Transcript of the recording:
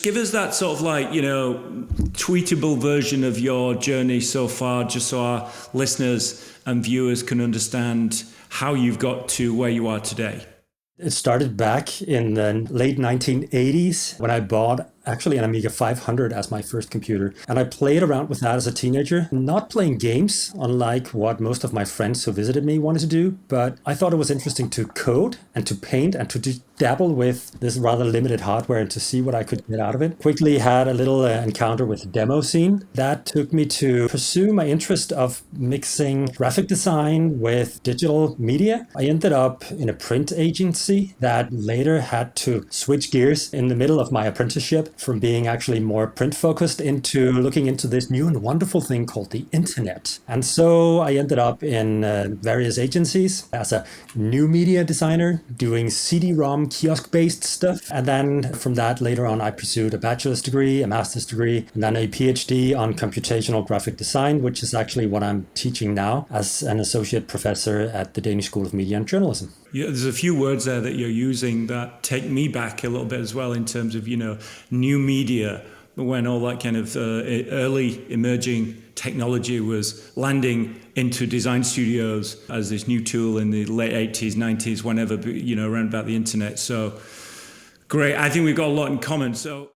Give us that sort of tweetable version of your journey so far, just so our listeners and viewers can understand how you've got to where you are today. It started back in the late 1980s when I bought actually an Amiga 500 as my first computer. And I played around with that as a teenager, not playing games, unlike what most of my friends who visited me wanted to do. But I thought it was interesting to code and to paint and to dabble with this rather limited hardware and to see what I could get out of it. Quickly had a little encounter with the demo scene. That took me to pursue my interest of mixing graphic design with digital media. I ended up in a print agency that later had to switch gears in the middle of my apprenticeship from being actually more print focused into looking into this new and wonderful thing called the internet. And so I ended up in various agencies as a new media designer doing CD-ROM kiosk-based stuff. And then from that later on, I pursued a bachelor's degree, a master's degree, and then a PhD on computational graphic design, which is actually what I'm teaching now as an associate professor at the Danish School of Media and Journalism. Yeah, there's a few words there that you're using that take me back a little bit as well in terms of, new media, when all that kind of early emerging technology was landing into design studios as this new tool in the late 80s, 90s, whenever, around about the internet. So great. I think we've got a lot in common. So